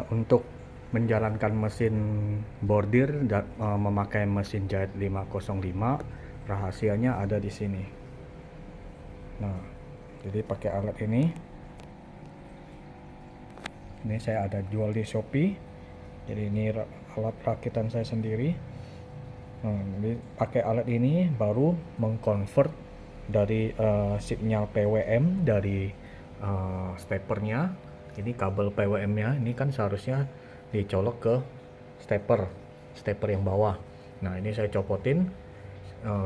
Untuk menjalankan mesin bordir memakai mesin jahit 505, rahasianya ada di sini. Nah, jadi pakai alat ini saya ada jual di Shopee. Jadi ini alat rakitan saya sendiri. Nah, jadi pakai alat ini baru mengkonvert dari sinyal PWM dari stepernya. Ini kabel PWM nya ini kan seharusnya dicolok ke stepper yang bawah. Nah, ini saya copotin.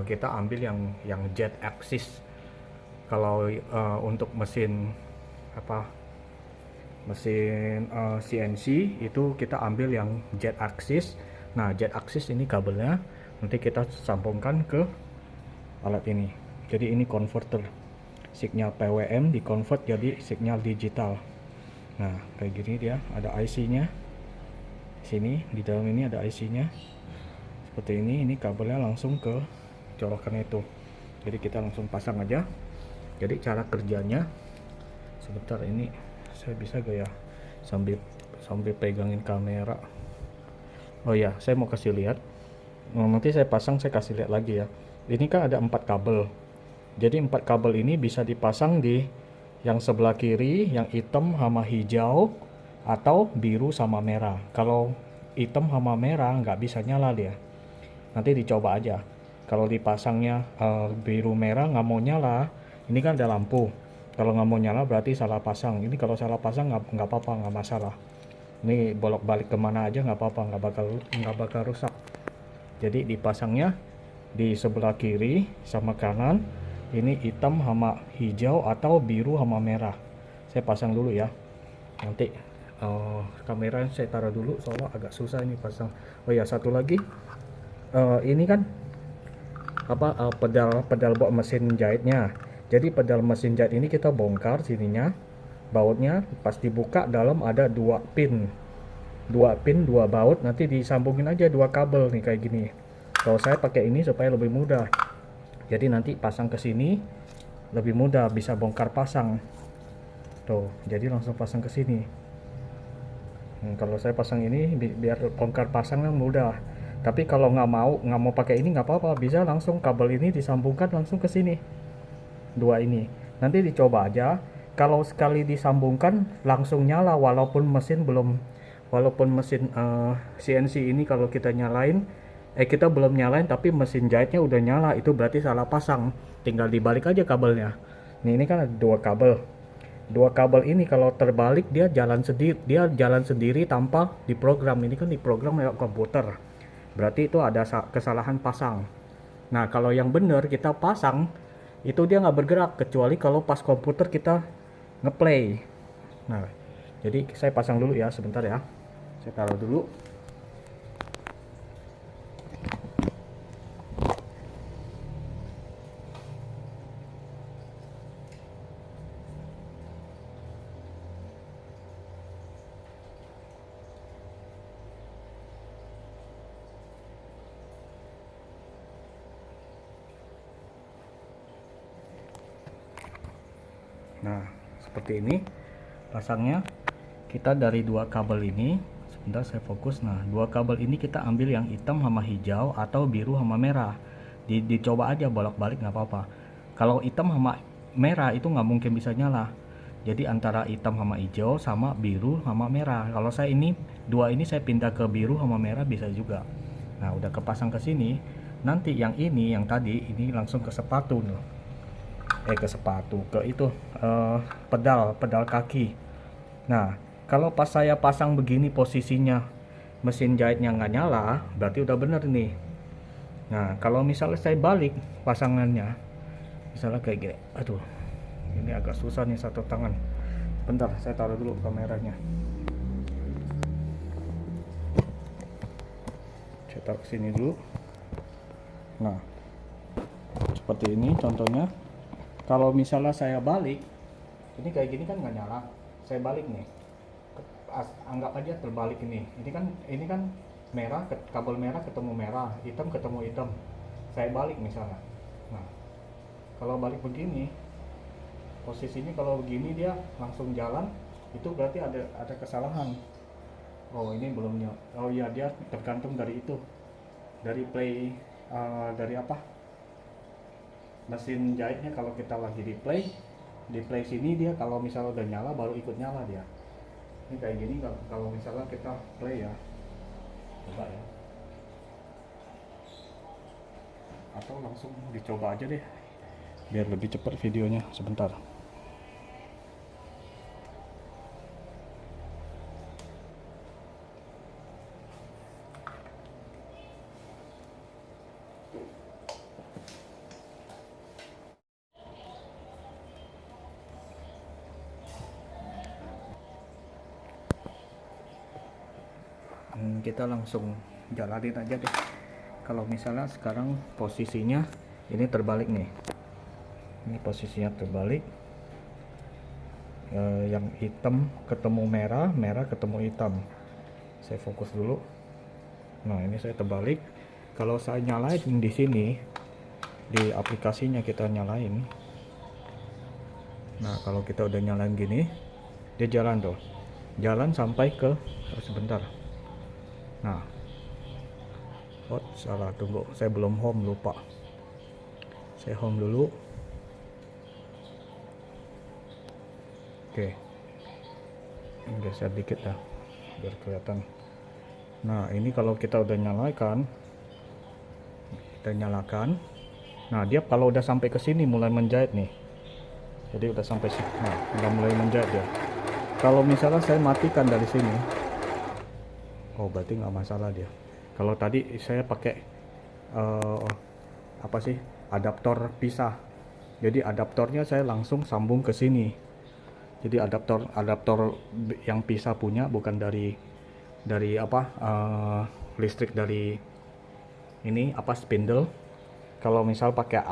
Kita ambil yang jet axis. Kalau untuk mesin CNC itu kita ambil yang jet axis. Nah, jet axis ini kabelnya nanti kita sambungkan ke alat ini. Jadi ini converter, sinyal PWM dikonvert jadi sinyal digital. Nah, kayak gini dia, ada IC-nya. Sini di dalam ini ada IC-nya. Seperti ini kabelnya langsung ke colokan itu. Jadi kita langsung pasang aja. Jadi cara kerjanya, sebentar ini saya bisa gak ya sambil pegangin kamera. Oh ya, saya mau kasih lihat. Nanti saya pasang, saya kasih lihat lagi ya. Ini kan ada 4 kabel. Jadi 4 kabel ini bisa dipasang di yang sebelah kiri, yang hitam sama hijau, atau biru sama merah. Kalau hitam sama merah nggak bisa nyala dia. Nanti dicoba aja. Kalau dipasangnya biru merah nggak mau nyala, ini kan ada lampu. Kalau nggak mau nyala berarti salah pasang. Ini kalau salah pasang nggak apa-apa, nggak masalah. Ini bolak-balik kemana aja nggak apa-apa, nggak bakal rusak. Jadi dipasangnya di sebelah kiri sama kanan. Ini hitam sama hijau atau biru sama merah. Saya pasang dulu ya. Nanti kamera saya taruh dulu soalnya agak susah ini pasang. Oh ya, satu lagi. Ini kan pedal buat mesin jahitnya. Jadi pedal mesin jahit ini kita bongkar sininya, bautnya. Pas dibuka dalam ada 2 pin, 2 baut. Nanti disambungin aja 2 kabel nih kayak gini. Kalau saya pakai ini supaya lebih mudah. Jadi nanti pasang ke sini lebih mudah, bisa bongkar pasang. Tuh, jadi langsung pasang ke sini. Kalau saya pasang ini biar bongkar pasangnya mudah. Tapi kalau nggak mau pakai ini nggak apa-apa, bisa langsung kabel ini disambungkan langsung ke sini. 2 ini. Nanti dicoba aja. Kalau sekali disambungkan langsung nyala walaupun mesin CNC ini kalau kita nyalain kita belum nyalain tapi mesin jahitnya udah nyala, itu berarti salah pasang. Tinggal dibalik aja kabelnya. Ini kan ada 2 kabel. 2 kabel ini kalau terbalik dia jalan sendiri tanpa diprogram. Ini kan diprogram lewat komputer. Berarti itu ada kesalahan pasang. Nah, kalau yang benar kita pasang itu dia nggak bergerak kecuali kalau pas komputer kita ngeplay. Nah, jadi saya pasang dulu ya, sebentar ya. Saya taruh dulu. Nah, seperti ini pasangnya. Kita dari 2 kabel ini, sebentar saya fokus. Nah, 2 kabel ini kita ambil yang hitam sama hijau atau biru sama merah. Dicoba aja bolak-balik nggak apa-apa. Kalau hitam sama merah itu nggak mungkin bisa nyala. Jadi antara hitam sama hijau sama biru sama merah. Kalau saya ini 2 ini saya pindah ke biru sama merah bisa juga. Nah, udah kepasang ke sini. Nanti yang ini, yang tadi ini langsung ke sepatu nih. Ke itu pedal kaki. Nah, kalau pas saya pasang begini posisinya mesin jahitnya nggak nyala, berarti udah bener nih. Nah, kalau misalnya saya balik pasangannya, misalnya kayak gini, aduh, ini agak susah nih satu tangan. Bentar, saya taruh dulu kameranya. Saya taruh sini dulu. Nah, seperti ini contohnya. Kalau misalnya saya balik, ini kayak gini kan nggak nyala. Saya balik nih, anggap aja terbalik ini. Ini kan merah, kabel merah ketemu merah, hitam ketemu hitam. Saya balik misalnya. Nah, kalau balik begini, posisinya kalau begini dia langsung jalan, itu berarti ada kesalahan. Oh ini belum nyala. Oh iya, dia tergantung dari itu, dari play, dari apa, mesin jahitnya. Kalau kita lagi di play sini, dia kalau misalnya udah nyala baru ikut nyala dia. Ini kayak gini kalau misalnya kita play ya, coba ya, atau langsung dicoba aja deh biar lebih cepat videonya. Sebentar. Kita langsung jalanin aja deh. Kalau misalnya sekarang posisinya ini terbalik nih, ini posisinya terbalik, yang hitam ketemu merah, merah ketemu hitam. Saya fokus dulu. Nah ini saya terbalik. Kalau saya nyalain di sini, di aplikasinya kita nyalain. Nah kalau kita udah nyalain gini, dia jalan tuh, jalan sampai ke, sebentar. Nah, oh salah, tunggu, saya belum home, lupa. Saya home dulu. Oke, ini geser dikit ya biar kelihatan. Nah ini kalau kita udah nyalakan, kita nyalakan. Nah dia kalau udah sampai ke sini mulai menjahit nih. Jadi udah sampai sini. Nah udah mulai menjahit ya. Kalau misalnya saya matikan dari sini, oh berarti nggak masalah dia. Kalau tadi saya pakai apa sih, adaptor pisah. Jadi adaptornya saya langsung sambung ke sini. Jadi adaptor yang pisah punya, bukan dari apa, listrik dari ini apa, spindle. Kalau misal pakai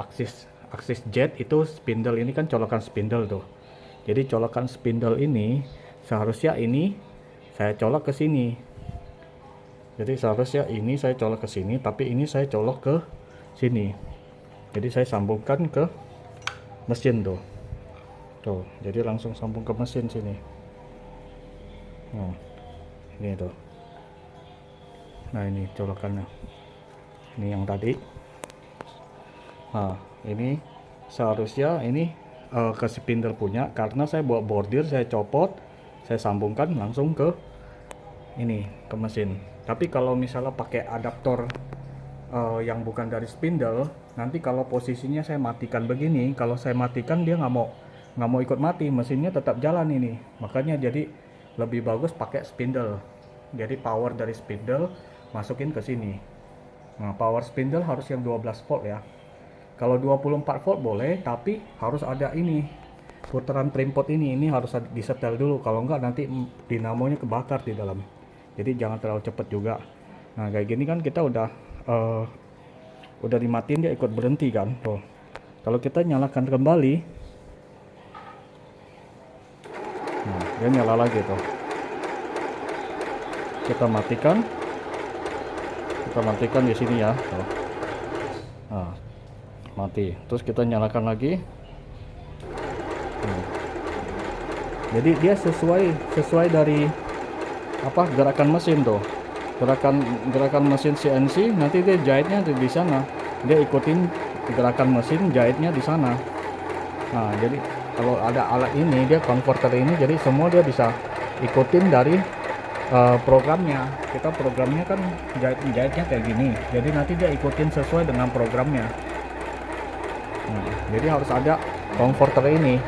aksis jet itu spindle, ini kan colokan spindle tuh. Jadi colokan spindle ini seharusnya ini saya colok ke sini. Jadi seharusnya ini saya colok ke sini, tapi ini saya colok ke sini. Jadi saya sambungkan ke mesin tuh. Tuh, jadi langsung sambung ke mesin sini. Nah, ini tuh. Nah, ini colokannya. Ini yang tadi. Nah, ini seharusnya ini ke spindle punya, karena saya buat bordir, saya copot, saya sambungkan langsung ke ini, ke mesin. Tapi kalau misalnya pakai adaptor yang bukan dari spindle, nanti kalau posisinya saya matikan begini, kalau saya matikan dia nggak mau ikut mati, mesinnya tetap jalan ini. Makanya jadi lebih bagus pakai spindle. Jadi power dari spindle masukin ke sini. Nah, power spindle harus yang 12 volt ya. Kalau 24 volt boleh, tapi harus ada ini, putaran trim pot ini harus disetel dulu. Kalau enggak nanti dinamonya kebakar di dalam. Jadi jangan terlalu cepat juga. Nah kayak gini kan kita udah dimatiin, dia ikut berhenti kan. Tuh. Kalau kita nyalakan kembali, nah, dia nyala lagi tuh. Kita matikan di sini ya. Tuh. Nah, mati. Terus kita nyalakan lagi. Jadi dia sesuai dari apa, gerakan mesin tuh. Gerakan mesin CNC, nanti dia jahitnya di sana. Dia ikutin gerakan mesin jahitnya di sana. Nah, jadi kalau ada alat ini, dia converter ini, jadi semua dia bisa ikutin dari programnya. Kita programnya kan jahitnya kayak gini. Jadi nanti dia ikutin sesuai dengan programnya. Nah, jadi harus ada converter ini.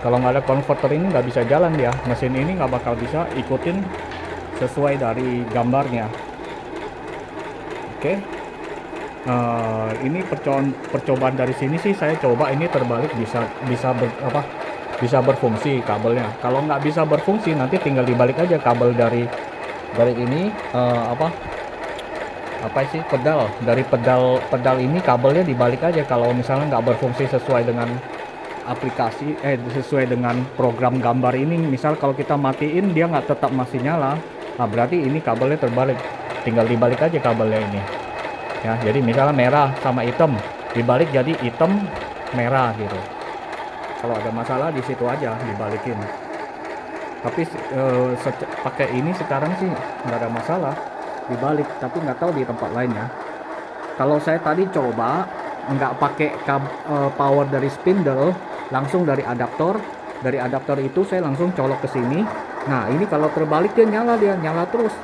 Kalau nggak ada converter ini nggak bisa jalan dia. Mesin ini nggak bakal bisa ikutin sesuai dari gambarnya. Oke. Ini percobaan dari sini sih, saya coba ini terbalik bisa berfungsi kabelnya. Kalau nggak bisa berfungsi, nanti tinggal dibalik aja kabel dari ini pedal ini, kabelnya dibalik aja. Kalau misalnya nggak berfungsi sesuai dengan aplikasi sesuai dengan program gambar ini, misal kalau kita matiin dia nggak tetap masih nyala, nah berarti ini kabelnya terbalik, tinggal dibalik aja kabelnya ini ya. Jadi misalnya merah sama hitam, dibalik jadi hitam merah gitu. Kalau ada masalah di situ aja dibalikin. Tapi pakai ini sekarang sih nggak ada masalah dibalik, tapi nggak tahu di tempat lainnya. Kalau saya tadi coba nggak pakai power dari spindle, langsung dari adaptor. Dari adaptor itu saya langsung colok ke sini. Nah ini kalau terbalik dia nyala terus.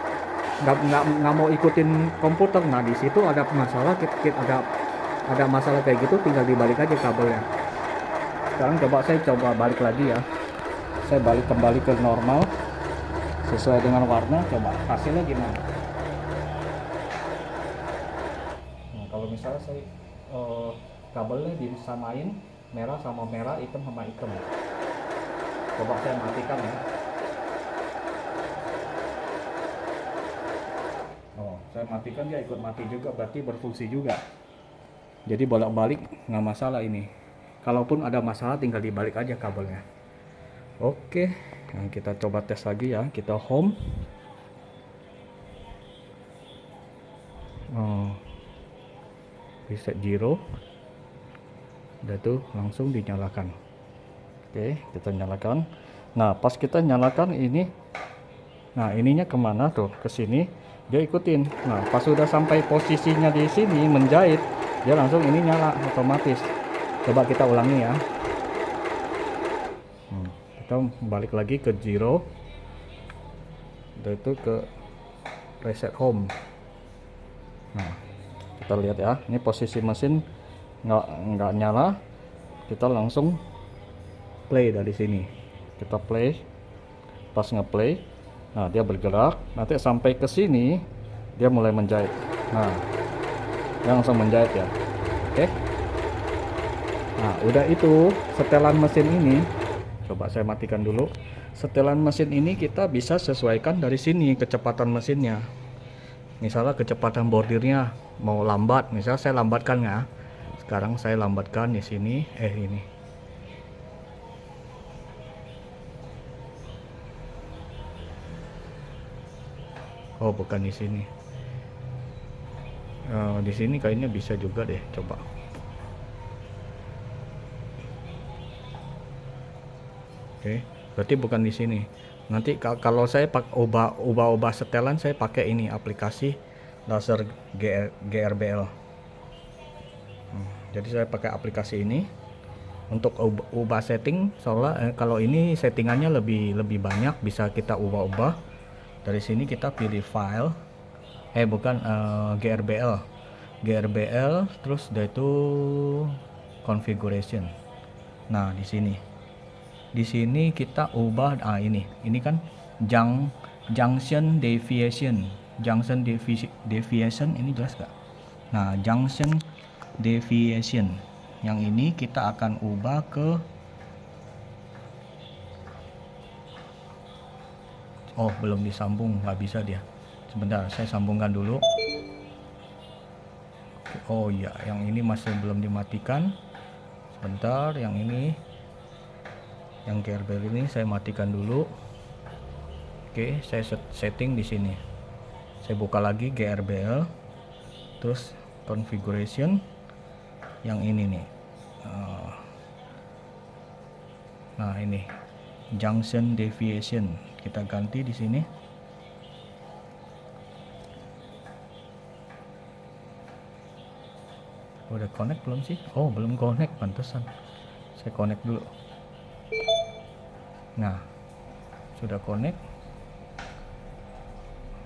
Nggak mau ikutin komputer. Nah di situ ada masalah, ada masalah kayak gitu, tinggal dibalik aja kabelnya. Sekarang saya coba balik lagi ya. Saya balik kembali ke normal sesuai dengan warna. Coba hasilnya gimana. Nah, kalau misalnya saya kabelnya disamain merah sama merah, hitam sama hitam. Coba saya matikan ya. Oh, saya matikan, dia ikut mati juga, berarti berfungsi juga. Jadi bolak-balik nggak masalah ini. Kalaupun ada masalah tinggal dibalik aja kabelnya. Oke, yang kita coba tes lagi ya. Kita home. Reset 0. Udah tuh langsung dinyalakan. Oke, kita nyalakan. Nah, pas kita nyalakan ini, nah ininya kemana tuh? Ke sini, dia ikutin. Nah, pas sudah sampai posisinya di sini menjahit, dia langsung ini nyala otomatis. Coba kita ulangi ya. Kita balik lagi ke 0. Udah itu ke reset home. Nah, kita lihat ya. Ini posisi mesin nggak nyala. Kita langsung play dari sini. Kita play. Pas ngeplay, nah dia bergerak. Nanti sampai ke sini dia mulai menjahit. Nah, dia langsung menjahit ya. Oke. Nah, udah itu setelan mesin ini. Coba saya matikan dulu. Setelan mesin ini kita bisa sesuaikan dari sini kecepatan mesinnya. Misalnya kecepatan bordirnya mau lambat, misalnya saya lambatkan ya. Sekarang saya lambatkan di sini. Ini. Oh, bukan di sini. Di sini kayaknya bisa juga deh. Coba. Oke, berarti bukan di sini. Nanti kalau saya ubah setelan, saya pakai ini aplikasi laser GRBL. Jadi saya pakai aplikasi ini untuk ubah setting. Soalnya kalau ini settingannya lebih banyak, bisa kita ubah-ubah. Dari sini kita pilih file, GRBL, terus udah itu configuration. Nah di sini kita ubah. Ini kan junction deviation ini jelas gak? Nah junction deviation yang ini kita akan ubah ke belum disambung, nggak bisa dia. Sebentar, saya sambungkan dulu. Oh iya, yang ini masih belum dimatikan. Sebentar, yang ini, yang GRBL ini saya matikan dulu. Oke, saya setting di sini. Saya buka lagi GRBL, terus configuration, yang ini nih. Nah ini junction deviation, kita ganti di sini. Udah connect belum sih? Oh belum connect, pantesan. Saya connect dulu. Nah sudah connect,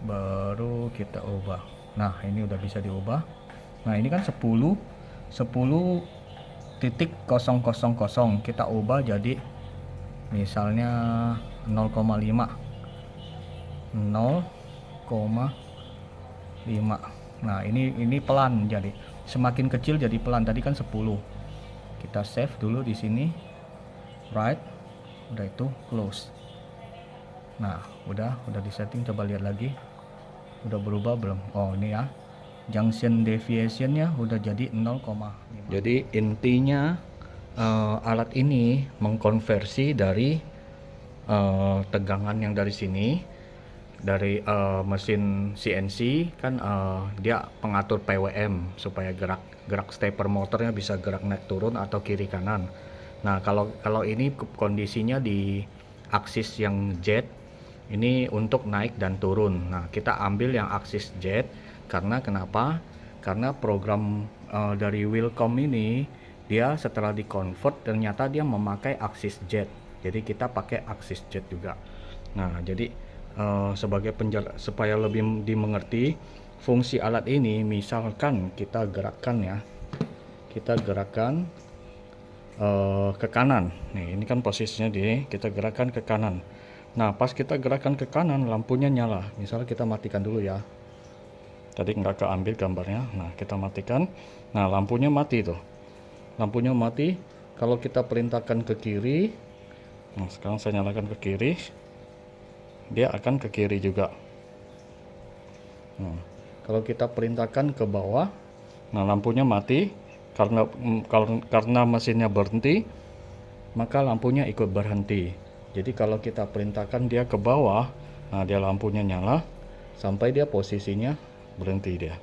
baru kita ubah. Nah ini udah bisa diubah. Nah ini kan 10.000 kita ubah jadi misalnya 0,5. Nah ini pelan, jadi semakin kecil jadi pelan. Tadi kan 10. Kita save dulu di sini, right, udah itu close. Nah udah disetting, coba lihat lagi udah berubah belum. Oh ini ya, junction deviationnya udah jadi 0,5. Jadi intinya alat ini mengkonversi dari tegangan yang dari sini, dari mesin CNC kan, dia pengatur PWM supaya gerak stepper motornya bisa gerak naik turun atau kiri kanan. Nah kalau ini kondisinya di aksis yang Z ini untuk naik dan turun. Nah, kita ambil yang aksis Z karena kenapa? Karena program dari Willcom ini dia setelah di-convert ternyata dia memakai aksis Z. Jadi kita pakai aksis Z juga. Nah, jadi sebagai supaya lebih dimengerti fungsi alat ini, misalkan kita gerakkan ya. Kita gerakkan ke kanan. Nih, ini kan posisinya kita gerakkan ke kanan. Nah, pas kita gerakan ke kanan, lampunya nyala. Misalnya kita matikan dulu ya. Tadi nggak keambil gambarnya. Nah, kita matikan. Nah, lampunya mati tuh. Lampunya mati. Kalau kita perintahkan ke kiri, nah sekarang saya nyalakan ke kiri, dia akan ke kiri juga. Nah, kalau kita perintahkan ke bawah, nah lampunya mati. Karena mesinnya berhenti, maka lampunya ikut berhenti. Jadi kalau kita perintahkan dia ke bawah, nah dia lampunya nyala sampai dia posisinya berhenti dia.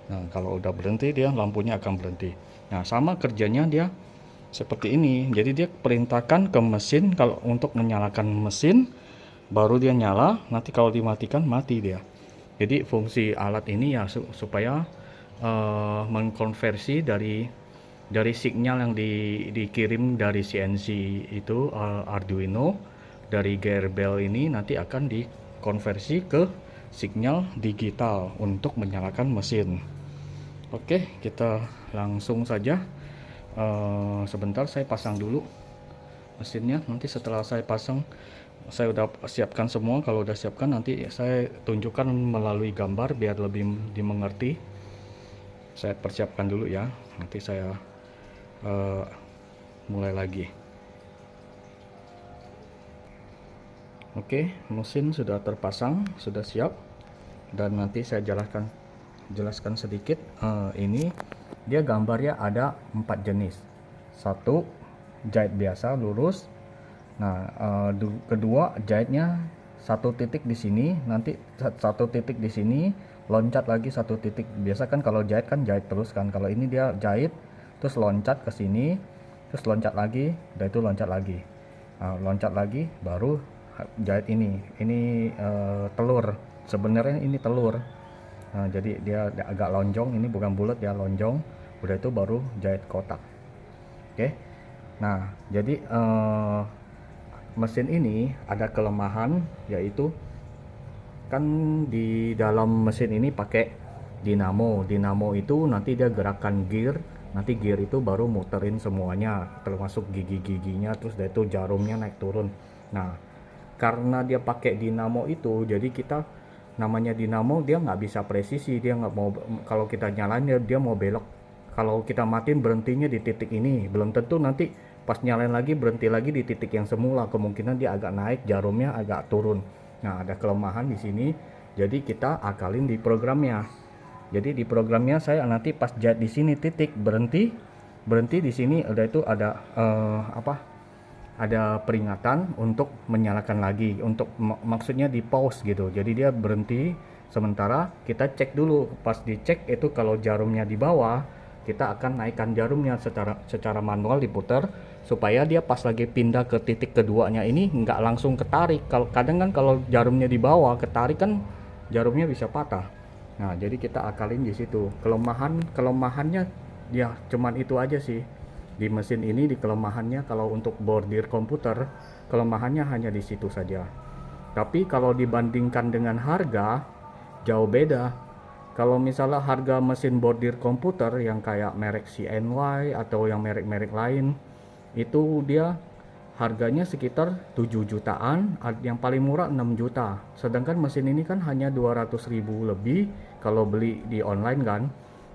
Nah, kalau udah berhenti dia lampunya akan berhenti. Nah, sama kerjanya dia seperti ini. Jadi dia perintahkan ke mesin kalau untuk menyalakan mesin, baru dia nyala. Nanti kalau dimatikan mati dia. Jadi fungsi alat ini ya supaya mengkonversi dari sinyal yang dikirim dari CNC itu Arduino dari gear bell ini nanti akan dikonversi ke sinyal digital untuk menyalakan mesin. Oke, kita langsung saja. Sebentar saya pasang dulu mesinnya. Nanti setelah saya pasang, saya udah siapkan semua. Kalau udah siapkan nanti saya tunjukkan melalui gambar biar lebih dimengerti. Saya persiapkan dulu ya. Nanti saya mulai lagi. Oke, mesin sudah terpasang, sudah siap, dan nanti saya jelaskan sedikit. Ini dia gambarnya ada 4 jenis. Satu, jahit biasa lurus. Nah, kedua jahitnya satu titik di sini, nanti satu titik di sini, loncat lagi satu titik. Biasa kan kalau jahit kan jahit terus kan. Kalau ini dia jahit terus loncat ke sini, terus loncat lagi, dan itu loncat lagi. Nah, loncat lagi baru jahit ini telur. Sebenarnya ini telur. Nah, jadi dia agak lonjong, ini bukan bulat ya, lonjong. Udah itu baru jahit kotak. Oke. Nah, jadi mesin ini ada kelemahan, yaitu kan di dalam mesin ini pakai dinamo. Dinamo itu nanti dia gerakan gear, nanti gear itu baru muterin semuanya, termasuk gigi-giginya, terus dari itu jarumnya naik turun. Nah, karena dia pakai dinamo itu, jadi kita namanya dinamo dia nggak bisa presisi, dia nggak mau, kalau kita nyalain dia mau belok, kalau kita matiin berhentinya di titik ini, belum tentu nanti pas nyalain lagi berhenti lagi di titik yang semula, kemungkinan dia agak naik, jarumnya agak turun. Nah, ada kelemahan di sini, jadi kita akalin di programnya. Jadi di programnya saya nanti pas jahit di sini titik berhenti di sini, udah itu ada ada peringatan untuk menyalakan lagi, untuk maksudnya di pause gitu. Jadi dia berhenti sementara, kita cek dulu. Pas dicek itu kalau jarumnya di bawah, kita akan naikkan jarumnya secara manual, diputar supaya dia pas lagi pindah ke titik keduanya ini nggak langsung ketarik. Kalau kadang kan kalau jarumnya di bawah ketarik kan jarumnya bisa patah. Nah, jadi kita akalin di situ. Kelemahannya ya cuman itu aja sih. Di mesin ini di kelemahannya, kalau untuk bordir komputer, kelemahannya hanya di situ saja. Tapi kalau dibandingkan dengan harga, jauh beda. Kalau misalnya harga mesin bordir komputer yang kayak merek CNY atau yang merek-merek lain, itu dia harganya sekitar 7 jutaan, yang paling murah 6 juta. Sedangkan mesin ini kan hanya 200.000 lebih kalau beli di online kan.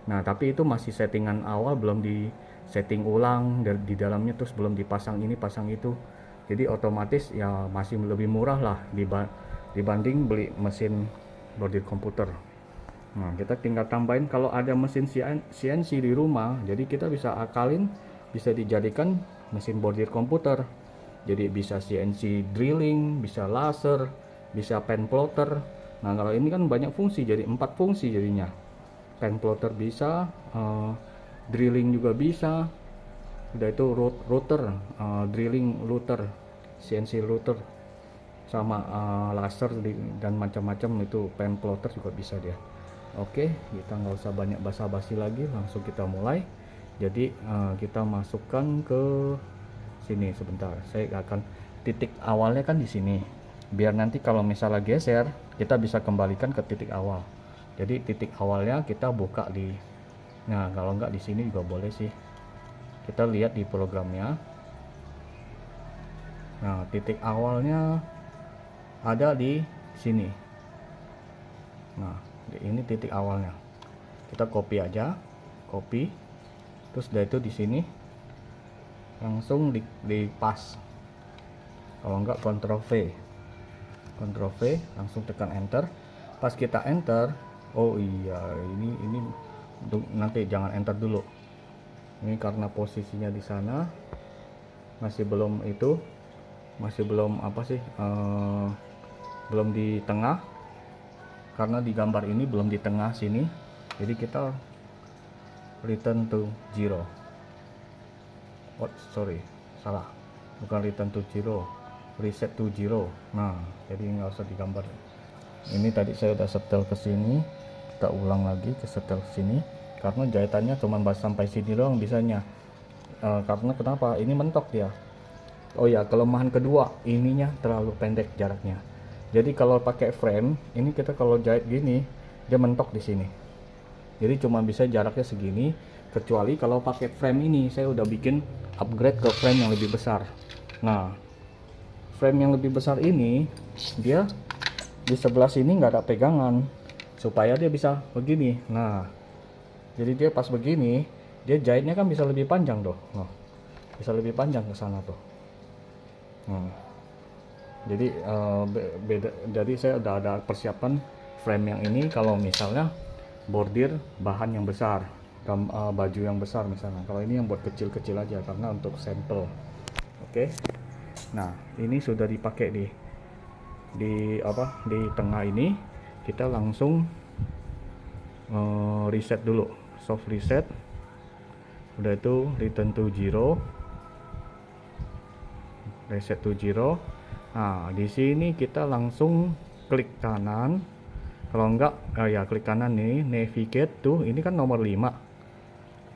Nah, tapi itu masih settingan awal, belum di setting ulang di dalamnya, terus belum dipasang ini pasang itu. Jadi otomatis ya masih lebih murah lah dibanding beli mesin bordir komputer. Nah, kita tinggal tambahin kalau ada mesin CNC di rumah, jadi kita bisa akalin, bisa dijadikan mesin bordir komputer. Jadi bisa CNC drilling, bisa laser, bisa pen plotter. Nah, kalau ini kan banyak fungsi, jadi 4 fungsi jadinya. Pen plotter bisa, drilling juga bisa. Udah itu router, drilling router. CNC router sama laser dan macam-macam, itu pen plotter juga bisa dia. Oke, kita nggak usah banyak basa-basi lagi, langsung kita mulai. Jadi kita masukkan ke sini sebentar. Saya akan titik awalnya kan di sini. Biar nanti kalau misalnya geser, kita bisa kembalikan ke titik awal. Jadi titik awalnya kita buka di, nah kalau nggak di sini juga boleh sih. Kita lihat di programnya. Nah, titik awalnya ada di sini. Nah, ini titik awalnya. Kita copy aja, copy. Terus dari itu di sini langsung di pas. Kalau enggak Ctrl V, langsung tekan enter. Pas kita enter, oh iya, ini nanti jangan enter dulu. Ini karena posisinya di sana masih belum itu, masih belum apa sih, belum di tengah, karena di gambar ini belum di tengah sini. Jadi kita return to 0. Oh sorry, salah, bukan return to 0, reset to 0. Nah, jadi nggak usah digambar. Ini tadi saya udah setel ke sini, kita ulang lagi ke setel ke sini, karena jahitannya cuma sampai sini doang bisanya. Karena kenapa? Ini mentok dia. Oh ya, kelemahan kedua, ininya terlalu pendek jaraknya. Jadi kalau pakai frame, ini kita kalau jahit gini, dia mentok di sini. Jadi cuma bisa jaraknya segini, kecuali kalau pakai frame ini, saya udah bikin upgrade ke frame yang lebih besar. Nah, frame yang lebih besar ini, dia di sebelah sini nggak ada pegangan, supaya dia bisa begini. Nah, jadi dia pas begini, dia jahitnya kan bisa lebih panjang tuh. Nah, bisa lebih panjang ke sana tuh. Jadi beda. Jadi saya udah ada persiapan frame yang ini kalau misalnya bordir bahan yang besar, baju yang besar misalnya. Kalau ini yang buat kecil-kecil aja karena untuk sampel. Oke. Nah, ini sudah dipakai di tengah ini. Kita langsung reset dulu, soft reset. Udah itu return to 0, reset to 0. Nah, di sini kita langsung klik kanan. Kalau enggak, ya klik kanan nih, navigate tuh. Ini kan nomor 5.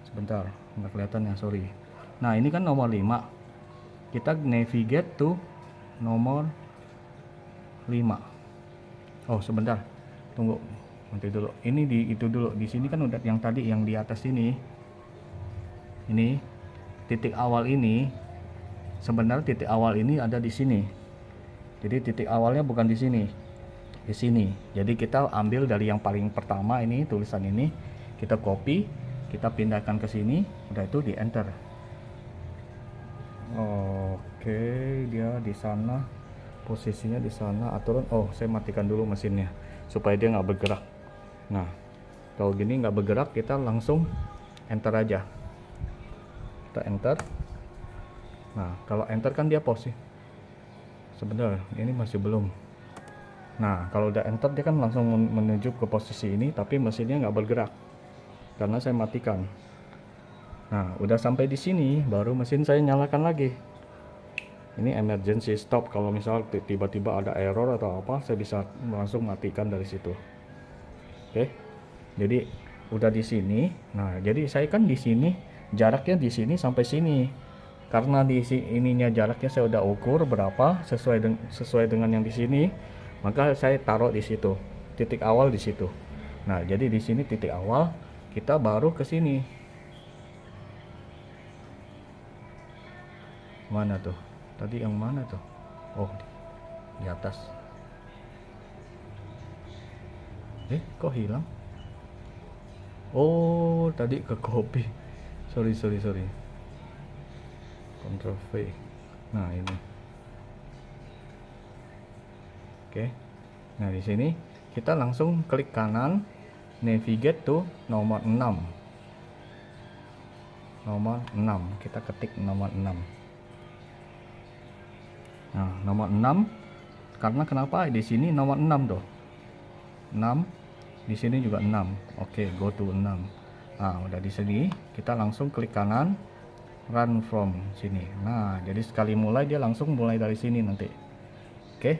Sebentar, nggak kelihatan ya, sorry. Nah, ini kan nomor 5. Kita navigate tuh nomor 5. Oh, sebentar. Tunggu. Nanti dulu. Ini itu dulu. Di sini kan udah yang tadi yang di atas ini. Ini titik awal ini. Sebenarnya titik awal ini ada di sini. Jadi titik awalnya bukan di sini, di sini. Jadi kita ambil dari yang paling pertama ini, tulisan ini, kita copy, kita pindahkan ke sini, udah itu di enter. Oke, dia di sana, posisinya di sana, aturan. Oh, saya matikan dulu mesinnya supaya dia nggak bergerak. Nah, kalau gini nggak bergerak, kita langsung enter aja. Kita enter. Nah, kalau enter kan dia pause. Sebentar, ini masih belum. Nah, kalau udah enter dia kan langsung menuju ke posisi ini, tapi mesinnya nggak bergerak karena saya matikan. Nah, udah sampai di sini, baru mesin saya nyalakan lagi. Ini emergency stop. Kalau misal tiba-tiba ada error atau apa, saya bisa langsung matikan dari situ. Oke, jadi udah di sini. Nah, jadi saya kan di sini, jaraknya di sini sampai sini. Karena di ininya jaraknya saya udah ukur berapa sesuai dengan yang di sini, maka saya taruh di situ, titik awal di situ. Nah, jadi di sini titik awal, kita baru ke sini. Mana tuh? Tadi yang mana tuh? Oh, di atas. Kok hilang? Oh, tadi ke copy. Sorry. Ctrl V. Nah, ini. Oke. Nah, di sini kita langsung klik kanan, navigate to nomor 6. Nomor 6. Kita ketik nomor 6. Nah, nomor 6 karena kenapa di sini nomor 6 tuh. 6 di sini juga 6. Oke, go to 6. Nah, udah di sini kita langsung klik kanan, run from sini. Nah, jadi sekali mulai dia langsung mulai dari sini nanti. Oke,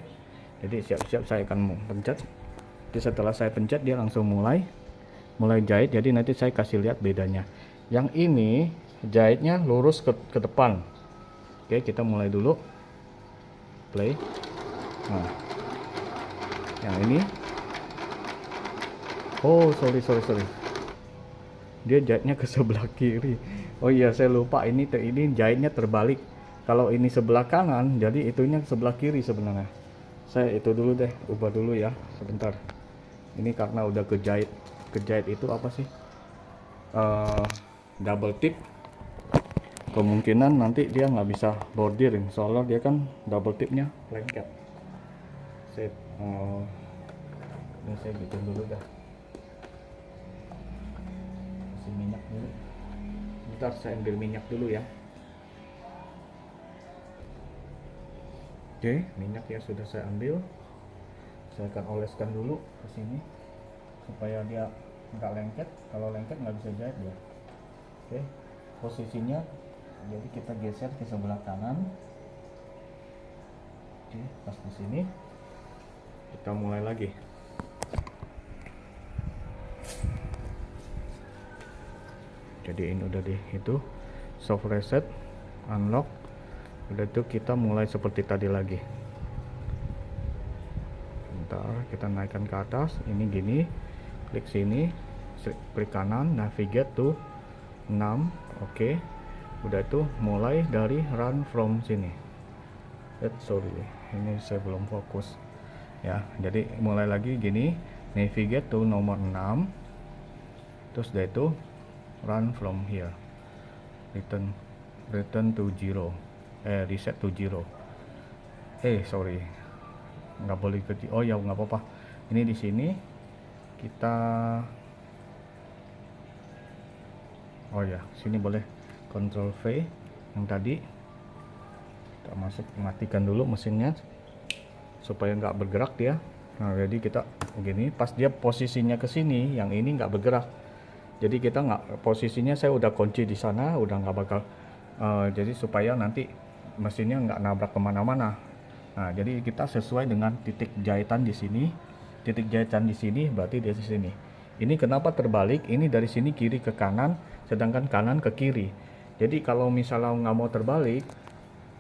jadi siap-siap saya akan pencet. Jadi setelah saya pencet dia langsung mulai jahit. Jadi nanti saya kasih lihat bedanya. Yang ini jahitnya lurus ke depan. Oke, kita mulai dulu. Play. Nah, yang ini, oh sorry, dia jahitnya ke sebelah kiri. Oh iya, saya lupa, ini jahitnya terbalik. Kalau ini sebelah kanan, jadi itunya sebelah kiri sebenarnya. Saya itu dulu deh, ubah dulu ya, sebentar. Ini karena udah kejahit itu apa sih, double tip. Kemungkinan nanti dia nggak bisa bordirin, soalnya dia kan double tipnya lengket. Ini saya bikin dulu dah. Kasih minyak dulu. Bentar, saya ambil minyak dulu ya. Oke, minyak ya sudah saya ambil. Saya akan oleskan dulu ke sini supaya dia nggak lengket. Kalau lengket nggak bisa jahit ya. Oke, posisinya jadi kita geser ke sebelah kanan. Oke, pas di sini kita mulai lagi. Jadi ini udah di itu soft reset, unlock. Udah itu kita mulai seperti tadi lagi. Bentar, kita naikkan ke atas. Ini gini, klik sini, klik kanan, navigate to 6. Oke, udah itu mulai dari run from sini. Sorry, ini saya belum fokus ya. Jadi mulai lagi gini, navigate to nomor 6. Terus udah itu run from here, return to 0, reset to 0. Sorry, nggak boleh ke, oh ya nggak apa-apa. Ini di sini kita, oh ya sini boleh Ctrl V yang tadi. Kita masuk, matikan dulu mesinnya supaya nggak bergerak dia. Nah, jadi kita gini, pas dia posisinya ke sini, yang ini nggak bergerak. Jadi kita nggak, posisinya saya udah kunci di sana, udah nggak bakal. Jadi supaya nanti mesinnya nggak nabrak kemana-mana. Nah, jadi kita sesuai dengan titik jahitan di sini. Titik jahitan di sini berarti di sini. Ini kenapa terbalik? Ini dari sini kiri ke kanan, sedangkan kanan ke kiri. Jadi kalau misalnya nggak mau terbalik,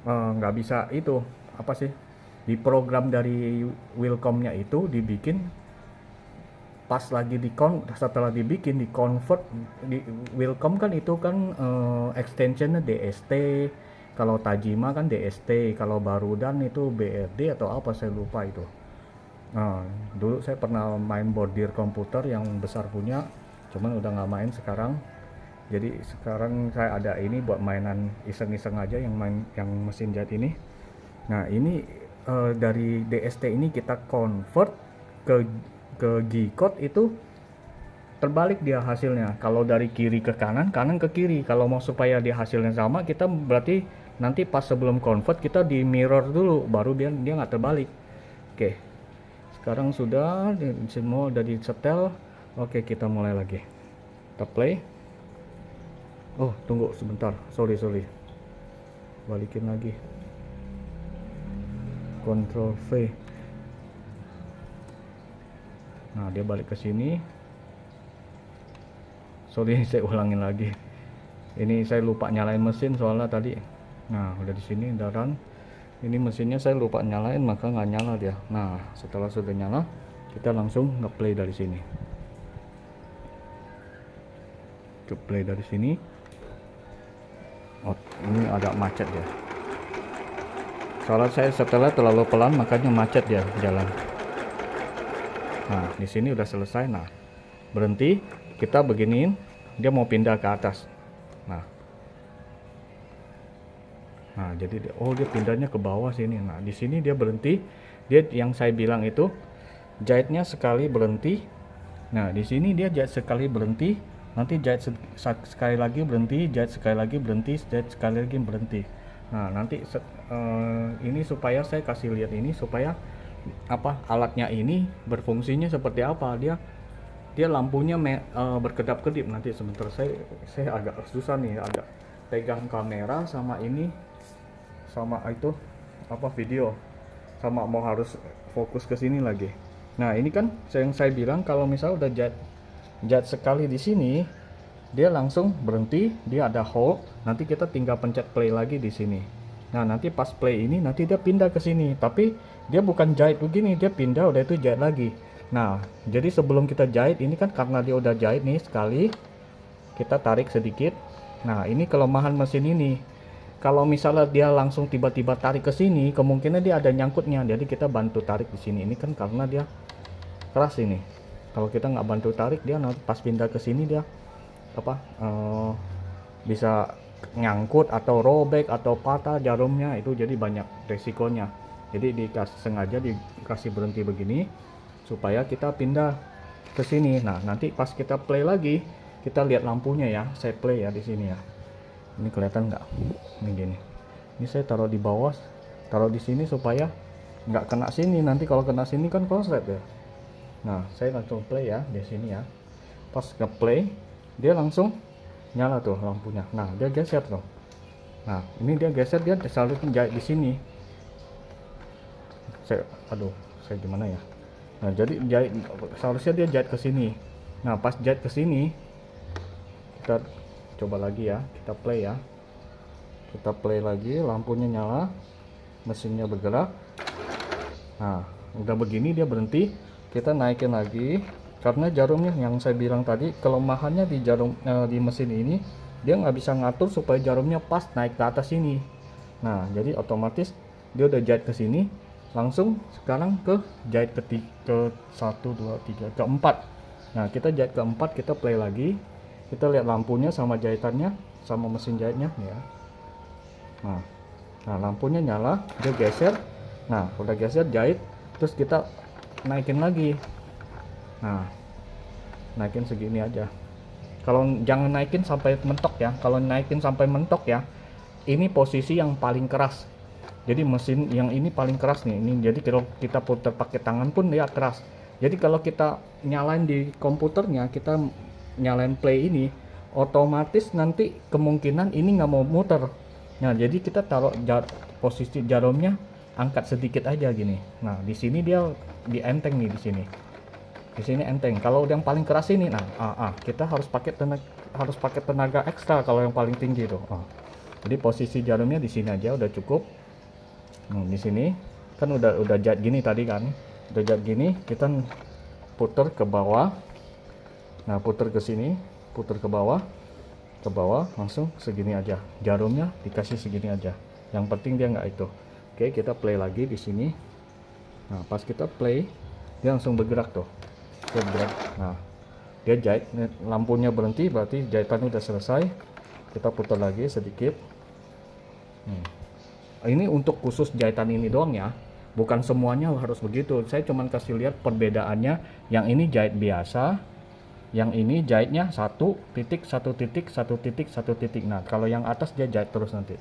nggak bisa itu apa sih? Di program dari Willcom-nya itu dibikin pas lagi setelah dibikin di convert di Willcom kan itu kan extensionnya DST. Kalau Tajima kan DST, kalau Barudan itu BRD atau apa saya lupa itu. Nah, dulu saya pernah main bordir komputer yang besar punya, cuman udah nggak main sekarang. Jadi sekarang saya ada ini buat mainan iseng-iseng aja, yang mesin jahit ini. Nah, ini dari DST ini kita convert ke G-code, itu terbalik dia hasilnya. Kalau dari kiri ke kanan, kanan ke kiri. Kalau mau supaya dia hasilnya sama, kita berarti nanti pas sebelum convert kita di mirror dulu, baru dia nggak terbalik. Oke, sekarang sudah semua udah di setel. Oke, kita mulai lagi. Kita play. Oh, tunggu sebentar, sorry, balikin lagi, Ctrl V. Nah, dia balik ke sini. Sorry, saya ulangin lagi. Ini saya lupa nyalain mesin soalnya tadi. Nah, udah di sini udah run. Ini mesinnya saya lupa nyalain, maka nggak nyala dia. Nah, setelah sudah nyala, kita langsung nge-play dari sini. Play dari sini. Oh, ini agak macet ya. Soalnya saya setelah terlalu pelan, makanya macet dia jalan. Nah, di sini udah selesai. Nah, berhenti, kita beginiin, dia mau pindah ke atas. Nah, jadi dia pindahnya ke bawah sini. Nah, di sini dia berhenti. Dia yang saya bilang itu jahitnya sekali berhenti. Nah, di sini dia jahit sekali berhenti, nanti jahit sekali lagi berhenti, jahit sekali lagi berhenti, jahit sekali lagi berhenti. Nah, nanti ini supaya saya kasih lihat ini supaya apa alatnya ini berfungsinya seperti apa. Dia lampunya berkedap-kedip. Nanti sebentar, saya agak susah nih, agak pegang kamera sama ini, sama itu apa video, sama mau harus fokus ke sini lagi. Nah ini kan yang saya bilang kalau misal udah jat sekali di sini dia langsung berhenti, dia ada hold, nanti kita tinggal pencet play lagi di sini. Nah nanti pas play ini nanti dia pindah ke sini, tapi dia bukan jahit begini, dia pindah udah itu jahit lagi. Nah jadi sebelum kita jahit ini kan karena dia udah jahit nih sekali, kita tarik sedikit. Nah ini kelemahan mesin ini, kalau misalnya dia langsung tiba-tiba tarik ke sini kemungkinan dia ada nyangkutnya, jadi kita bantu tarik di sini. Ini kan karena dia keras ini, kalau kita nggak bantu tarik dia nanti pas pindah ke sini dia apa bisa nyangkut atau robek atau patah jarumnya, itu jadi banyak resikonya. Jadi sengaja dikasih berhenti begini supaya kita pindah ke sini. Nah nanti pas kita play lagi kita lihat lampunya ya, saya play ya di sini ya. Ini kelihatan nggak? Ini gini, ini saya taruh di bawah, taruh di sini supaya nggak kena sini, nanti kalau kena sini kan konslet ya. Nah saya langsung play ya di sini ya, pas ke play dia langsung nyala tuh lampunya. Nah dia geser tuh, nah ini dia geser, dia selalu jahit di sini. Saya gimana ya. Nah jadi jahit, seharusnya dia jahit ke sini. Nah pas jahit ke sini kita coba lagi ya, kita play ya, kita play lagi, lampunya nyala, mesinnya bergerak. Nah udah begini dia berhenti, kita naikin lagi. Karena jarumnya yang saya bilang tadi, kelemahannya di jarum di mesin ini dia nggak bisa ngatur supaya jarumnya pas naik ke atas ini. Nah jadi otomatis dia udah jahit ke sini, langsung sekarang ke jahit ke 1 2 3 ke 4. Nah kita jahit ke 4, kita play lagi, kita lihat lampunya sama jahitannya sama mesin jahitnya ya. Nah lampunya nyala, dia geser. Nah udah geser jahit, terus kita naikin lagi. Nah naikin segini aja, kalau jangan naikin sampai mentok ya. Kalau naikin sampai mentok ya, ini posisi yang paling keras. Jadi mesin yang ini paling keras nih ini, jadi kalau kita putar pakai tangan pun dia keras. Jadi kalau kita nyalain di komputernya, kita nyalain play ini, otomatis nanti kemungkinan ini nggak mau muter. Nah jadi kita taruh posisi jarumnya, angkat sedikit aja gini. Nah di sini dia di enteng nih, di sini enteng. Kalau yang paling keras ini, nah kita harus pakai tenaga ekstra kalau yang paling tinggi itu. Jadi posisi jarumnya di sini aja udah cukup. Di sini kan udah jahit gini tadi kan, udah jahit gini, kita putar ke bawah. Nah putar ke sini, putar ke bawah, langsung segini aja. Jarumnya dikasih segini aja. Yang penting dia nggak itu. Oke, kita play lagi di sini. Nah pas kita play dia langsung bergerak tuh. Nah dia jahit, lampunya berhenti berarti jahitan udah selesai. Kita putar lagi sedikit. Ini untuk khusus jahitan ini doang ya, bukan semuanya harus begitu. Saya cuman kasih lihat perbedaannya. Yang ini jahit biasa, yang ini jahitnya 1 titik 1 titik 1 titik 1 titik. Nah kalau yang atas dia jahit terus nanti.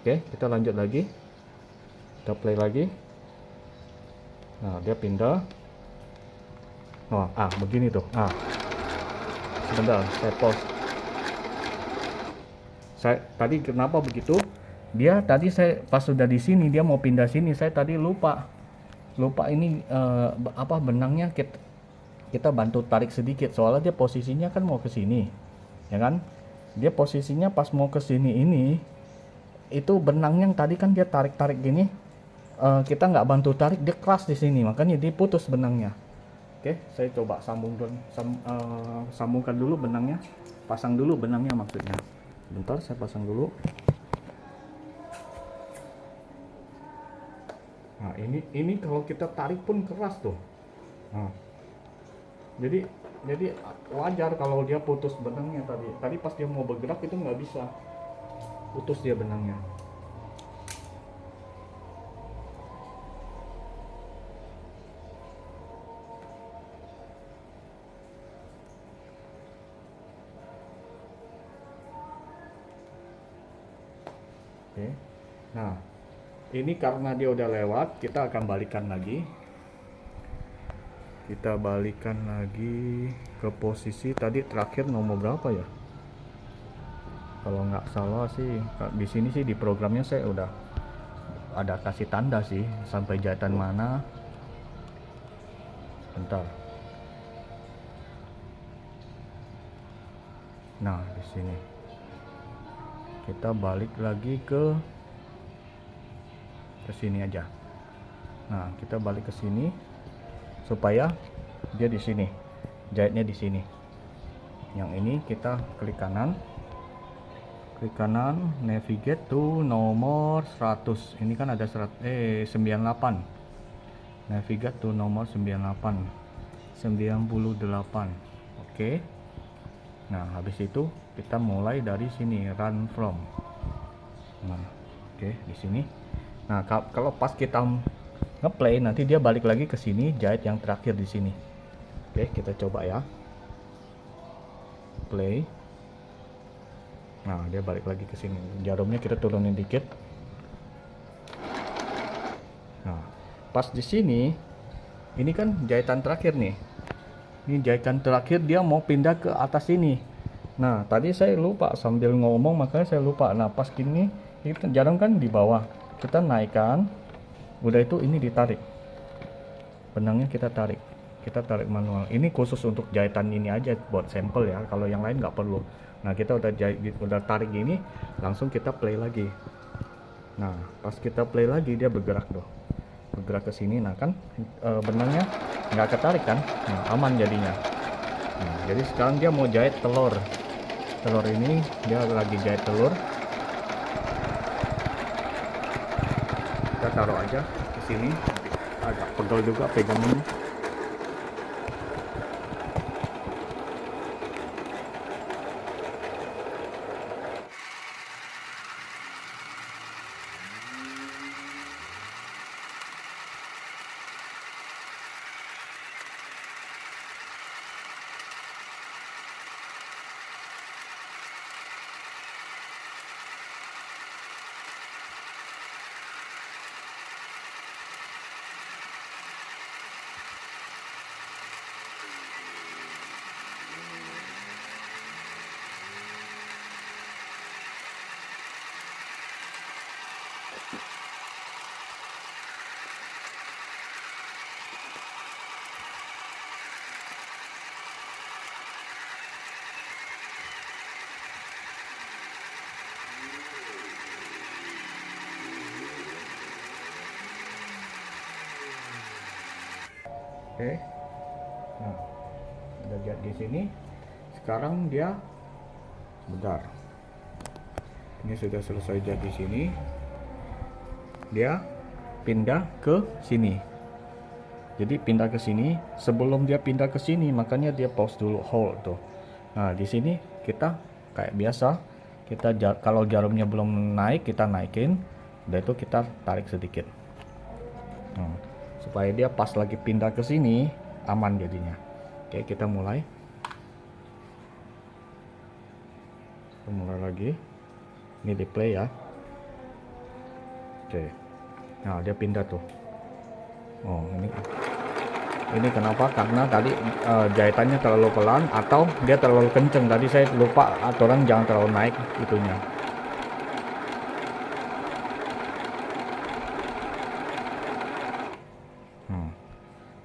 Oke, kita lanjut lagi, kita play lagi. Nah dia pindah. Begini tuh. Sebentar, saya pause. Saya tadi kenapa begitu? Dia tadi saya pas sudah di sini dia mau pindah sini, saya tadi lupa ini benangnya kita bantu tarik sedikit, soalnya dia posisinya kan mau ke sini, ya kan? Dia posisinya pas mau ke sini ini, itu benangnya yang tadi kan dia tarik gini, kita nggak bantu tarik, dia keras di sini, makanya dia putus benangnya. Oke, saya coba sambungkan dulu benangnya, pasang dulu benangnya maksudnya. Bentar, saya pasang dulu. Nah, ini kalau kita tarik pun keras tuh. Nah, jadi wajar kalau dia putus benangnya tadi. Tadi pas dia mau bergerak itu nggak bisa, putus dia benangnya. Oke. Nah, ini karena dia udah lewat, kita akan balikan lagi. Kita balikan lagi ke posisi tadi terakhir nomor berapa ya? Kalau nggak salah sih di sini sih di programnya saya udah ada kasih tanda sih sampai jahitan mana. Bentar. Nah, di sini kita balik lagi ke sini aja. Nah, kita balik ke sini supaya dia di sini, jahitnya di sini. Yang ini kita klik kanan, navigate to nomor 100. Ini kan ada 98. Navigate to nomor 98. Oke. Nah, habis itu kita mulai dari sini, run from. Nah, oke, di sini. Nah, kalau pas kita ngeplay nanti dia balik lagi ke sini, jahit yang terakhir di sini. Oke, kita coba ya. Play. Nah, dia balik lagi ke sini. Jarumnya kita turunin dikit. Nah, pas di sini ini kan jahitan terakhir nih. Ini jahitan terakhir, dia mau pindah ke atas sini. Nah, tadi saya lupa sambil ngomong, makanya saya lupa. Nah, pas gini jarum kan di bawah. Kita naikkan. Udah itu ini ditarik. Benangnya kita tarik manual. Ini khusus untuk jahitan ini aja buat sampel ya. Kalau yang lain nggak perlu. Nah, kita udah tarik gini, langsung kita play lagi. Nah, pas kita play lagi dia bergerak tuh. Bergerak ke sini. Nah, kan benangnya nggak ketarik kan? Nah, aman jadinya. Nah, jadi sekarang dia mau jahit telur. Telur ini dia lagi jahit telur. Kita taruh aja ke sini. Agak pegel juga pegangnya. Oke. Nah, udah jahit di sini. Sekarang dia bentar. Ini sudah selesai jahit di sini. Dia pindah ke sini. Jadi pindah ke sini. Sebelum dia pindah ke sini, makanya dia pause dulu, hold tuh. Nah, di sini kita kayak biasa. Kalau jarumnya belum naik, kita naikin. Udah itu kita tarik sedikit. Supaya dia pas lagi pindah ke sini aman jadinya. Oke, kita mulai lagi. Ini di play ya. Oke, nah dia pindah tuh. Oh, ini kenapa? Karena tadi jahitannya terlalu pelan atau dia terlalu kenceng. Tadi saya lupa aturan jangan terlalu naik itunya.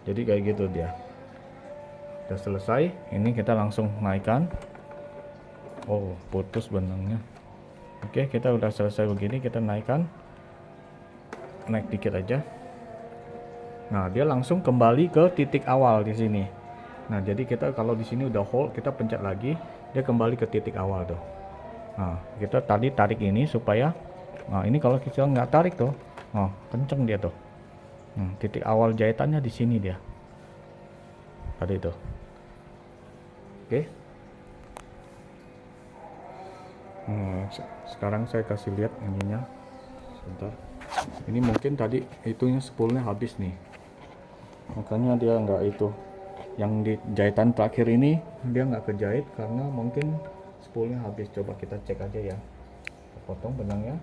Jadi kayak gitu dia. Udah selesai. Ini kita langsung naikkan. Oh, putus benangnya. Oke, kita udah selesai begini, kita naikkan. Naik dikit aja. Nah, dia langsung kembali ke titik awal di sini. Nah, jadi kita kalau di sini udah hold, kita pencet lagi, dia kembali ke titik awal tuh. Nah, kita tadi tarik ini supaya, nah ini kalau kita nggak tarik tuh, oh kenceng dia tuh. Titik awal jahitannya di sini dia. Tadi itu. Oke. Sekarang saya kasih lihat ininya. Sebentar. Ini mungkin tadi itunya spoolnya habis nih. Makanya dia nggak itu. Yang di jahitan terakhir ini dia nggak kejahit karena mungkin spoolnya habis. Coba kita cek aja ya. Kita potong benangnya.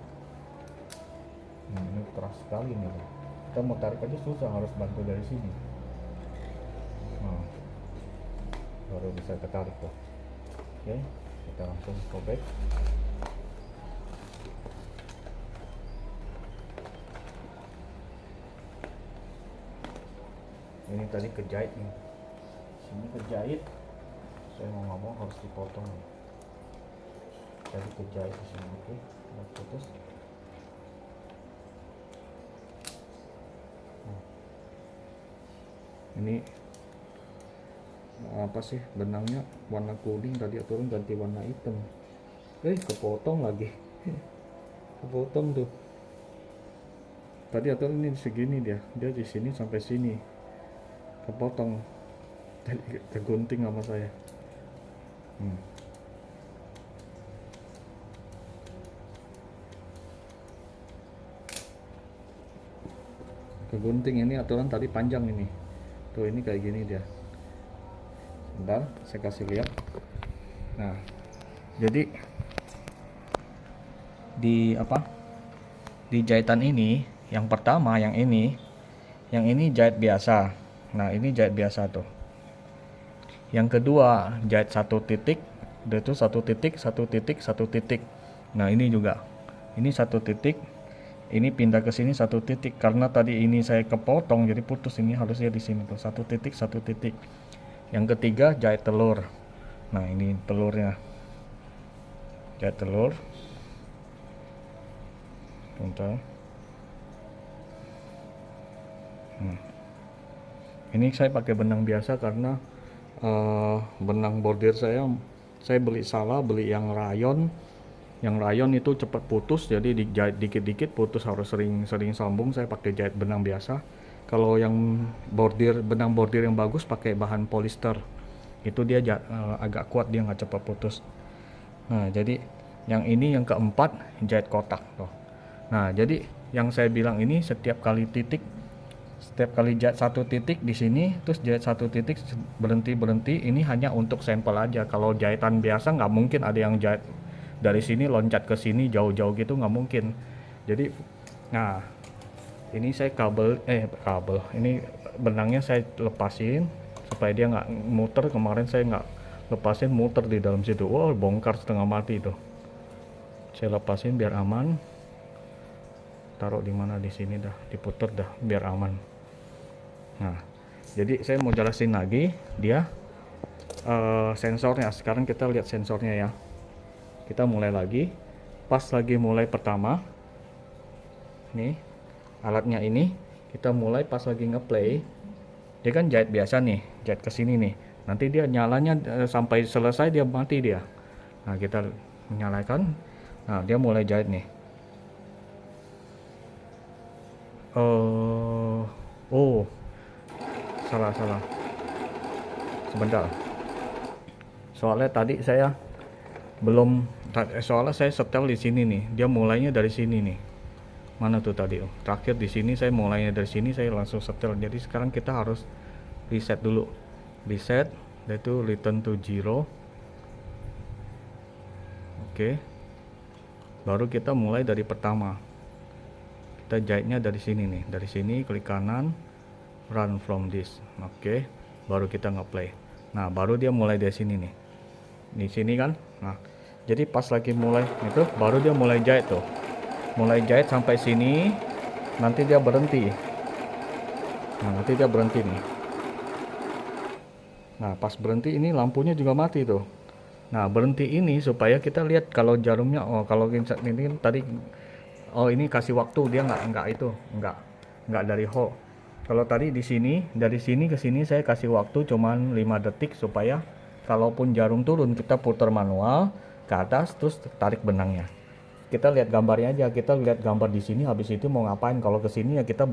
Ini keras sekali nih. Kita mau tarik aja susah, harus bantu dari sini. Nah, baru bisa ketarik tuh. Oke, kita langsung sobek. Ini tadi kejahit nih, sini kejahit, saya mau ngomong harus dipotong nih. Tadi kejahit di sini. Oke, kita putus. Ini apa sih, benangnya warna kuning, tadi turun ganti warna hitam, kepotong lagi. Kepotong tuh, tadi atau ini segini, dia di sini sampai sini kepotong, tadi kegunting sama saya. Kegunting ini aturan tadi panjang ini tuh, ini kayak gini dia. Bentar, saya kasih lihat. Nah, jadi di jahitan ini, yang pertama yang ini jahit biasa. Nah, ini jahit biasa tuh. Yang kedua jahit satu titik, itu satu titik, satu titik, satu titik. Nah, ini juga, ini satu titik, ini pindah ke sini satu titik, karena tadi ini saya kepotong jadi putus, ini harusnya di sini tuh satu titik, satu titik. Yang ketiga jahit telur. Nah, ini telurnya, jahit telur. Bentar. Ini saya pakai benang biasa karena benang bordir saya beli salah, beli yang rayon. Yang rayon itu cepat putus, jadi dijahit dikit-dikit putus, harus sering sambung. Saya pakai jahit benang biasa. Kalau yang benang bordir yang bagus pakai bahan polyester, itu dia agak kuat, dia nggak cepat putus. Nah, jadi yang ini yang keempat jahit kotak tuh. Nah, jadi yang saya bilang ini setiap kali jahit satu titik di sini, terus jahit satu titik, berhenti, ini hanya untuk sampel aja. Kalau jahitan biasa nggak mungkin ada yang jahit dari sini loncat ke sini jauh-jauh gitu, nggak mungkin. Jadi, nah ini saya ini benangnya saya lepasin supaya dia nggak muter. Kemarin saya nggak lepasin, muter di dalam situ, bongkar setengah mati tuh. Saya lepasin biar aman, taruh di mana, di sini dah, diputer dah biar aman. Nah, jadi saya mau jelasin lagi dia sensornya. Sekarang kita lihat sensornya ya. Kita mulai lagi, pas lagi mulai pertama nih, alatnya ini kita mulai pas lagi ngeplay, dia kan jahit biasa nih, jahit ke sini nih, nanti dia nyalanya sampai selesai dia mati dia. Nah, kita menyalakan, nah dia mulai jahit nih. Salah, sebentar, soalnya tadi saya soalnya saya setel di sini nih, dia mulainya dari sini nih. Mana tuh tadi? Terakhir di sini saya mulainya dari sini, saya langsung setel. Jadi sekarang kita harus reset dulu. Reset, yaitu return to zero. Oke. Baru kita mulai dari pertama. Kita jahitnya dari sini nih. Dari sini klik kanan, run from this. Oke. Baru kita ngeplay. Nah, baru dia mulai dari sini nih. Di sini kan. Nah, jadi pas lagi mulai itu baru dia mulai jahit tuh. Mulai jahit sampai sini, nanti dia berhenti. Nah, nanti dia berhenti nih. Nah, pas berhenti ini lampunya juga mati tuh. Nah, berhenti ini supaya kita lihat kalau jarumnya, kalau ini tadi, ini kasih waktu, dia nggak dari hole. Kalau tadi di sini, dari sini ke sini saya kasih waktu cuman 5 detik supaya kalaupun jarum turun kita putar manual ke atas terus tarik benangnya. Kita lihat gambarnya aja, kita lihat gambar di sini, habis itu mau ngapain. Kalau ke sini ya kita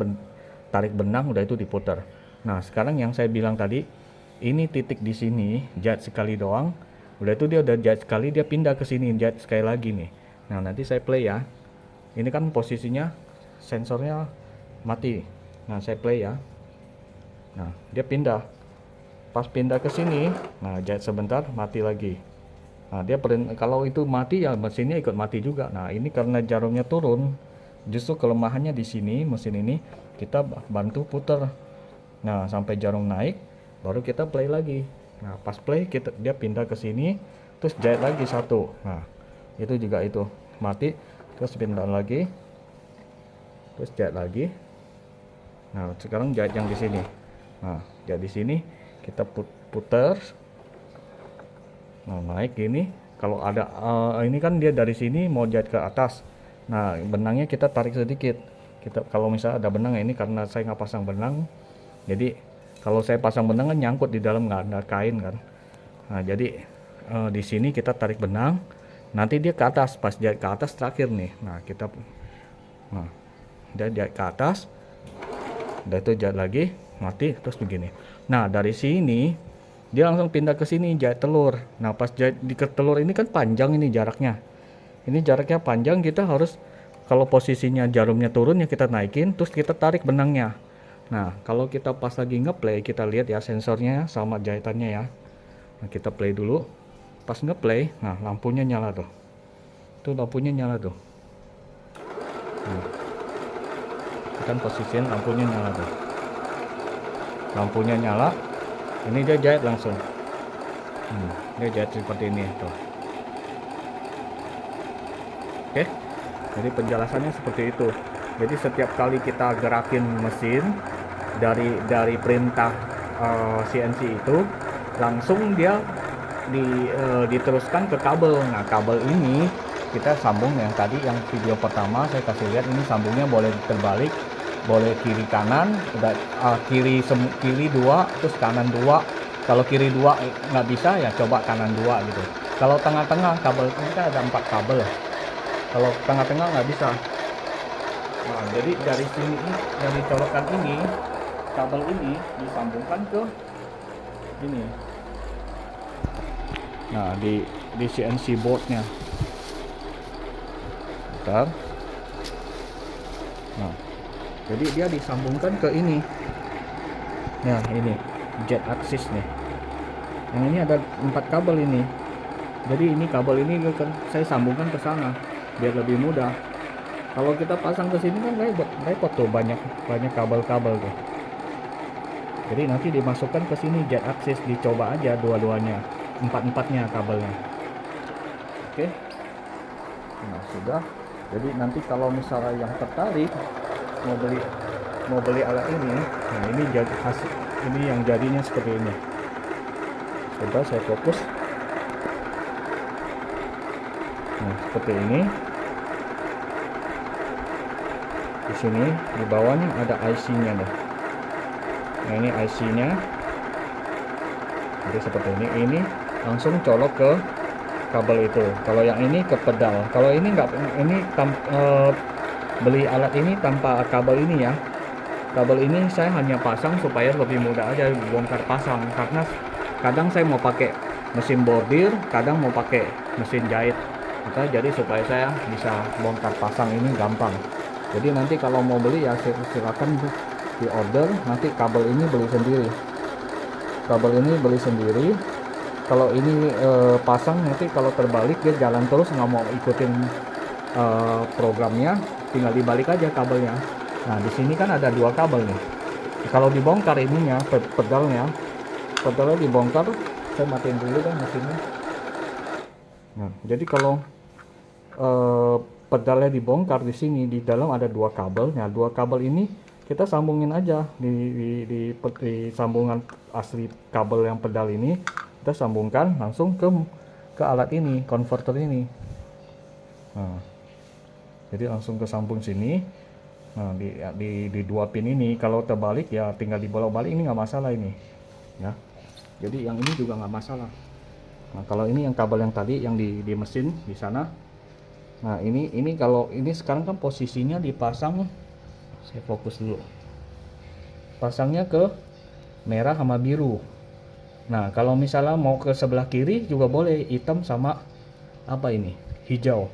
tarik benang, udah itu diputar. Nah, sekarang yang saya bilang tadi, ini titik di sini jahit sekali doang, udah itu dia udah jahit sekali, dia pindah ke sini jahit sekali lagi nih. Nah, nanti saya play ya. Ini kan posisinya sensornya mati. Nah, saya play ya. Nah, dia pindah. Pas pindah ke sini, nah jahit sebentar, mati lagi. Nah, kalau itu mati ya mesinnya ikut mati juga. Nah, ini karena jarumnya turun, justru kelemahannya di sini, mesin ini kita bantu putar. Nah, sampai jarum naik, baru kita play lagi. Nah, pas play dia pindah ke sini, terus jahit lagi satu. Nah, itu juga itu mati, terus pindah lagi, terus jahit lagi. Nah, sekarang jahit yang di sini. Nah, jadi sini kita putar. Nah, naik gini. Kalau ada ini kan dia dari sini mau jahit ke atas. Nah, benangnya kita tarik sedikit. Kita kalau misalnya ada benang, ini karena saya nggak pasang benang. Jadi kalau saya pasang benang kan nyangkut di dalam, nggak ada kain kan. Nah, jadi di sini kita tarik benang. Nanti dia ke atas, pas jahit ke atas terakhir nih. Nah, dia jahit ke atas. Udah itu jahit lagi, mati terus begini. Nah, dari sini dia langsung pindah ke sini jahit telur. Nah, pas jahit di ke telur ini kan panjang ini jaraknya. Ini jaraknya panjang, kita harus kalau posisinya jarumnya turun ya kita naikin, terus kita tarik benangnya. Nah, kalau kita pas lagi ngeplay, kita lihat ya sensornya sama jahitannya ya. Nah, kita play dulu. Pas ngeplay, nah lampunya nyala tuh. Tuh lampunya nyala tuh. Nah, kita posisiin lampunya nyala tuh. Lampunya nyala. Ini dia jahit langsung. Dia jahit seperti ini tuh. Oke. Jadi penjelasannya seperti itu. Jadi setiap kali kita gerakin mesin dari perintah CNC itu, langsung dia diteruskan ke kabel. Nah, kabel ini kita sambung yang tadi yang video pertama saya kasih lihat, ini sambungnya boleh terbalik, boleh kiri kanan, udah kiri 2 terus kanan 2. Kalau kiri 2 nggak bisa ya coba kanan 2 gitu. Kalau tengah-tengah kabel kita ada 4 kabel. Kalau tengah-tengah nggak bisa. Nah, jadi dari sini, dari colokan ini, kabel ini disambungkan ke ini. Nah, di CNC boardnya. Bentar. Nah, jadi dia disambungkan ke ini. Nah, ini jet axis nih. Yang ini ada 4 kabel ini. Jadi ini kabel ini saya sambungkan ke sana biar lebih mudah. Kalau kita pasang ke sini kan repot tuh, banyak kabel-kabel tuh. Jadi nanti dimasukkan ke sini jet axis, dicoba aja dua-duanya, 4-4-nya kabelnya. Oke. Nah, sudah. Jadi nanti kalau misalnya yang tertarik mau beli alat ini, nah ini jadi hasil, ini yang jadinya seperti ini. Coba saya fokus. Nah, seperti ini. Di sini di bawahnya ada IC-nya nih. Nah, ini IC-nya. Jadi seperti ini. Ini langsung colok ke kabel itu. Kalau yang ini ke pedal. Kalau ini enggak, ini beli alat ini tanpa kabel ini ya. Kabel ini saya hanya pasang supaya lebih mudah aja bongkar pasang, karena kadang saya mau pakai mesin bordir, kadang mau pakai mesin jahit. Maka jadi supaya saya bisa bongkar pasang ini gampang. Jadi nanti kalau mau beli ya silakan di order, nanti kabel ini beli sendiri. Kabel ini beli sendiri. Kalau ini pasang nanti kalau terbalik dia jalan terus, nggak mau ikutin programnya, tinggal dibalik aja kabelnya. Nah, di sini kan ada 2 kabel nih. Kalau dibongkar ininya, pedalnya dibongkar, saya matiin dulu kan mesinnya. Nah, jadi kalau pedalnya dibongkar, di sini di dalam ada 2 kabel. Nah, 2 kabel ini kita sambungin aja di sambungan asli kabel yang pedal ini, kita sambungkan langsung ke alat ini, converter ini. Nah, jadi langsung ke sambung sini. Nah, di 2 pin ini kalau terbalik ya tinggal dibolak-balik, ini nggak masalah ini ya. Jadi yang ini juga nggak masalah. Nah, kalau ini yang kabel yang tadi yang di mesin di sana. Nah, ini kalau ini sekarang kan posisinya dipasang, saya fokus dulu. Pasangnya ke merah sama biru. Nah, kalau misalnya mau ke sebelah kiri juga boleh, hitam sama apa ini? Hijau.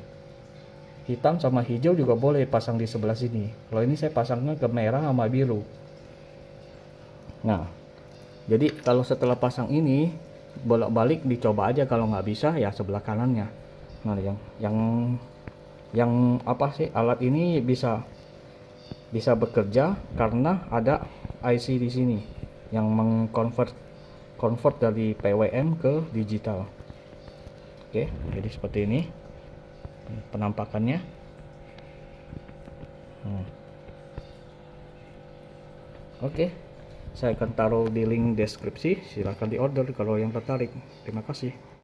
Hitam sama hijau juga boleh pasang di sebelah sini. Kalau ini saya pasangnya ke merah sama biru. Nah, jadi kalau setelah pasang ini bolak-balik dicoba aja, kalau nggak bisa ya sebelah kanannya. Nah, yang apa sih, alat ini bisa bekerja karena ada IC di sini yang mengkonvert dari PWM ke digital. Oke, jadi seperti ini penampakannya. Oke, Saya akan taruh di link deskripsi, silahkan di order kalau yang tertarik. Terima kasih.